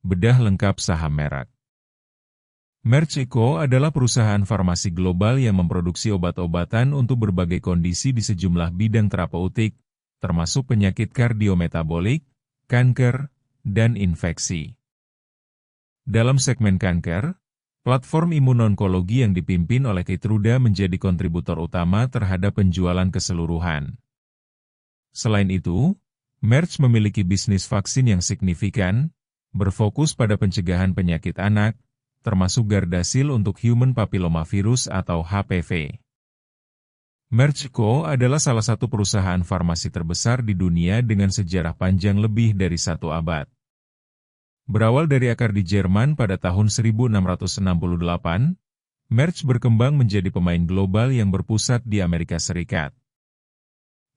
bedah lengkap saham merek. Merck Co. adalah perusahaan farmasi global yang memproduksi obat-obatan untuk berbagai kondisi di sejumlah bidang terapeutik, termasuk penyakit kardiometabolik, kanker, dan infeksi. Dalam segmen kanker, platform imunonkologi yang dipimpin oleh Keytruda menjadi kontributor utama terhadap penjualan keseluruhan. Selain itu, Merck memiliki bisnis vaksin yang signifikan, berfokus pada pencegahan penyakit anak, termasuk Gardasil untuk Human Papillomavirus atau HPV. Merck Co. adalah salah satu perusahaan farmasi terbesar di dunia dengan sejarah panjang lebih dari 1 abad. Berawal dari akar di Jerman pada tahun 1668, Merck berkembang menjadi pemain global yang berpusat di Amerika Serikat.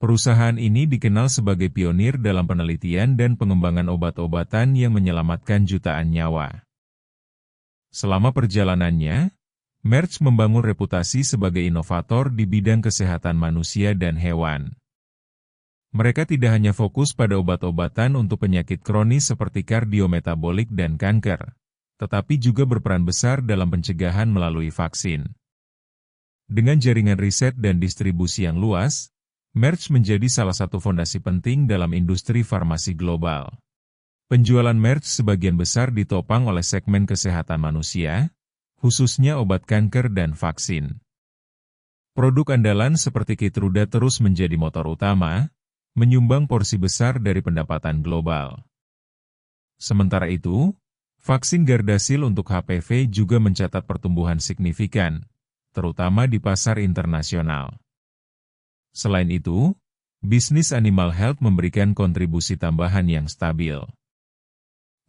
Perusahaan ini dikenal sebagai pionir dalam penelitian dan pengembangan obat-obatan yang menyelamatkan jutaan nyawa. Selama perjalanannya, Merck membangun reputasi sebagai inovator di bidang kesehatan manusia dan hewan. Mereka tidak hanya fokus pada obat-obatan untuk penyakit kronis seperti kardiometabolik dan kanker, tetapi juga berperan besar dalam pencegahan melalui vaksin. Dengan jaringan riset dan distribusi yang luas, Merck menjadi salah satu fondasi penting dalam industri farmasi global. Penjualan Merck sebagian besar ditopang oleh segmen kesehatan manusia, khususnya obat kanker dan vaksin. Produk andalan seperti Keytruda terus menjadi motor utama, menyumbang porsi besar dari pendapatan global. Sementara itu, vaksin Gardasil untuk HPV juga mencatat pertumbuhan signifikan, terutama di pasar internasional. Selain itu, bisnis animal health memberikan kontribusi tambahan yang stabil.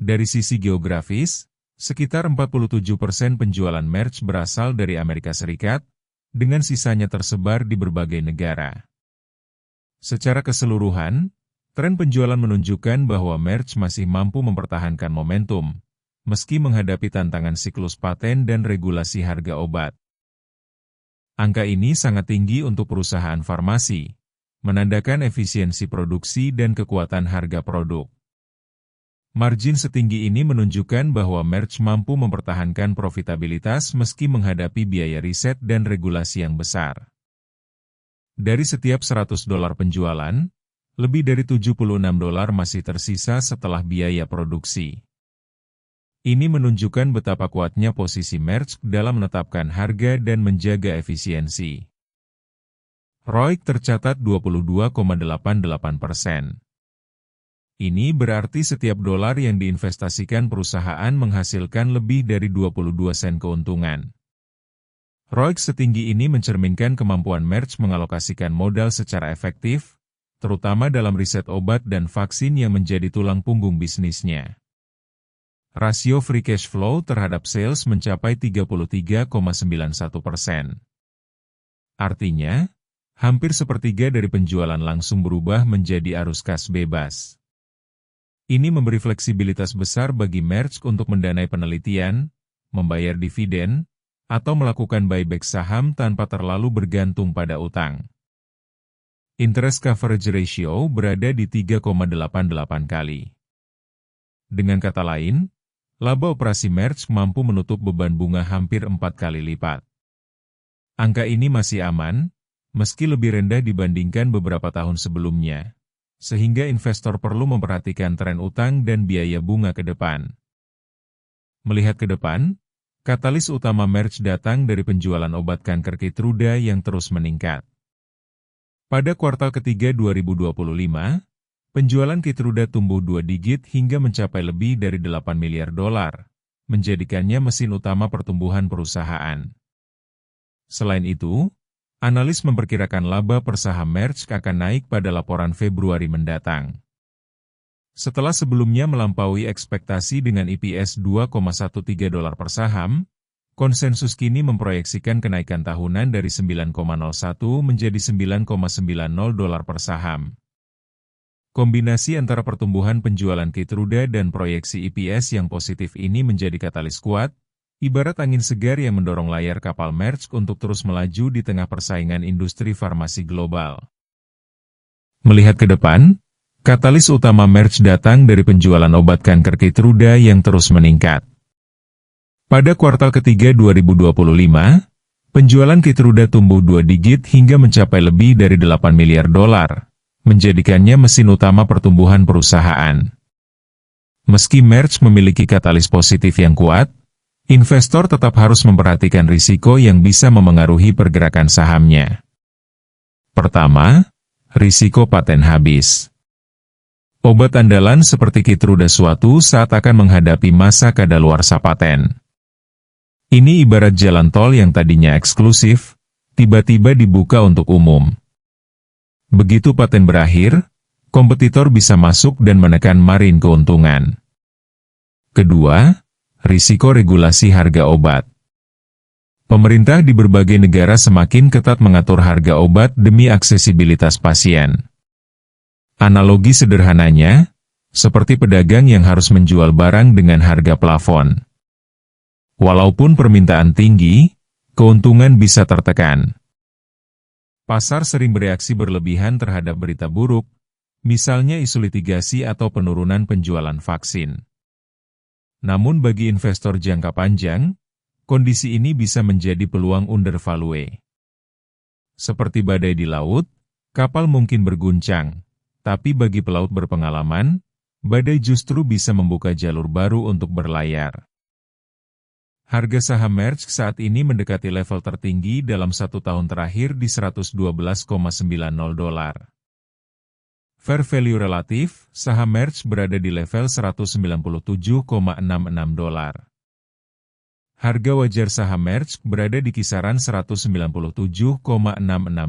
Dari sisi geografis, sekitar 47% penjualan Merck berasal dari Amerika Serikat, dengan sisanya tersebar di berbagai negara. Secara keseluruhan, tren penjualan menunjukkan bahwa Merck masih mampu mempertahankan momentum, meski menghadapi tantangan siklus paten dan regulasi harga obat. Angka ini sangat tinggi untuk perusahaan farmasi, menandakan efisiensi produksi dan kekuatan harga produk. Margin setinggi ini menunjukkan bahwa Merck mampu mempertahankan profitabilitas meski menghadapi biaya riset dan regulasi yang besar. Dari setiap $100 penjualan, lebih dari $76 masih tersisa setelah biaya produksi. Ini menunjukkan betapa kuatnya posisi Merck dalam menetapkan harga dan menjaga efisiensi. ROIC tercatat 22,88%. Ini berarti setiap dolar yang diinvestasikan perusahaan menghasilkan lebih dari 22 sen keuntungan. ROIC setinggi ini mencerminkan kemampuan Merck mengalokasikan modal secara efektif, terutama dalam riset obat dan vaksin yang menjadi tulang punggung bisnisnya. Rasio free cash flow terhadap sales mencapai 33,91%. Artinya, hampir sepertiga dari penjualan langsung berubah menjadi arus kas bebas. Ini memberi fleksibilitas besar bagi Merck untuk mendanai penelitian, membayar dividen, atau melakukan buyback saham tanpa terlalu bergantung pada utang. Interest coverage ratio berada di 3,88 kali. Dengan kata lain, laba operasi Merck mampu menutup beban bunga hampir 4 kali lipat. Angka ini masih aman, meski lebih rendah dibandingkan beberapa tahun sebelumnya, sehingga investor perlu memperhatikan tren utang dan biaya bunga ke depan. Melihat ke depan, katalis utama Merck datang dari penjualan obat kanker Keytruda yang terus meningkat. Pada kuartal ketiga 2025, penjualan Keytruda tumbuh 2 digit hingga mencapai lebih dari $8 miliar, menjadikannya mesin utama pertumbuhan perusahaan. Selain itu, analis memperkirakan laba per saham Merck akan naik pada laporan Februari mendatang. Setelah sebelumnya melampaui ekspektasi dengan EPS $2,13 per saham, konsensus kini memproyeksikan kenaikan tahunan dari 9,01 menjadi $9,90 per saham. Kombinasi antara pertumbuhan penjualan Keytruda dan proyeksi EPS yang positif ini menjadi katalis kuat, ibarat angin segar yang mendorong layar kapal Merck untuk terus melaju di tengah persaingan industri farmasi global. Melihat ke depan, Katalis utama Merck datang dari penjualan obat kanker Keytruda yang terus meningkat. Pada kuartal ketiga 2025, penjualan Keytruda tumbuh 2 digit hingga mencapai lebih dari 8 miliar dolar, menjadikannya mesin utama pertumbuhan perusahaan. Meski Merck memiliki katalis positif yang kuat, investor tetap harus memperhatikan risiko yang bisa memengaruhi pergerakan sahamnya. Pertama, risiko paten habis. Obat andalan seperti Keytruda suatu saat akan menghadapi masa kadaluarsa paten. Ini ibarat jalan tol yang tadinya eksklusif, tiba-tiba dibuka untuk umum. Begitu paten berakhir, kompetitor bisa masuk dan menekan margin keuntungan. Kedua, risiko regulasi harga obat. Pemerintah di berbagai negara semakin ketat mengatur harga obat demi aksesibilitas pasien. Analogi sederhananya, seperti pedagang yang harus menjual barang dengan harga plafon. Walaupun permintaan tinggi, keuntungan bisa tertekan. Pasar sering bereaksi berlebihan terhadap berita buruk, misalnya isu litigasi atau penurunan penjualan vaksin. Namun bagi investor jangka panjang, kondisi ini bisa menjadi peluang undervalue. Seperti badai di laut, kapal mungkin berguncang. Tapi bagi pelaut berpengalaman, badai justru bisa membuka jalur baru untuk berlayar. Harga saham Merck saat ini mendekati level tertinggi dalam 1 tahun terakhir di 112,90 dolar. Fair value relatif, saham Merck berada di level 197,66 dolar. Harga wajar saham Merck berada di kisaran 197,66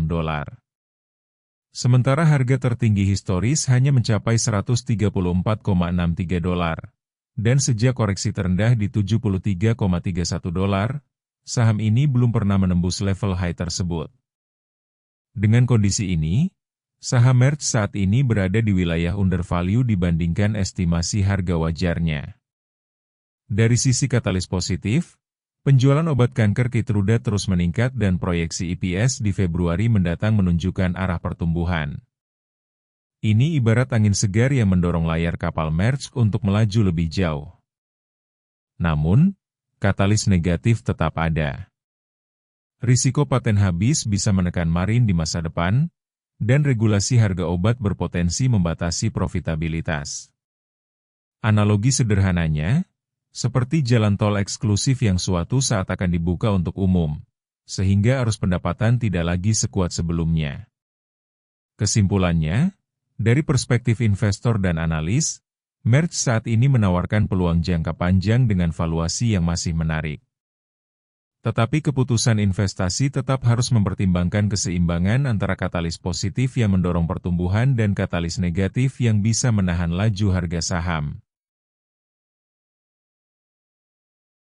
dolar. Sementara harga tertinggi historis hanya mencapai 134,63 dolar. Dan sejak koreksi terendah di 73,31 dolar, saham ini belum pernah menembus level high tersebut. Dengan kondisi ini, saham Merck saat ini berada di wilayah undervalue dibandingkan estimasi harga wajarnya. Dari sisi katalis positif, penjualan obat kanker Keytruda terus meningkat dan proyeksi EPS di Februari mendatang menunjukkan arah pertumbuhan. Ini ibarat angin segar yang mendorong layar kapal Merck untuk melaju lebih jauh. Namun, katalis negatif tetap ada. Risiko paten habis bisa menekan margin di masa depan, dan regulasi harga obat berpotensi membatasi profitabilitas. Analogi sederhananya, seperti jalan tol eksklusif yang suatu saat akan dibuka untuk umum, sehingga arus pendapatan tidak lagi sekuat sebelumnya. Kesimpulannya, dari perspektif investor dan analis, Merck saat ini menawarkan peluang jangka panjang dengan valuasi yang masih menarik. Tetapi keputusan investasi tetap harus mempertimbangkan keseimbangan antara katalis positif yang mendorong pertumbuhan dan katalis negatif yang bisa menahan laju harga saham.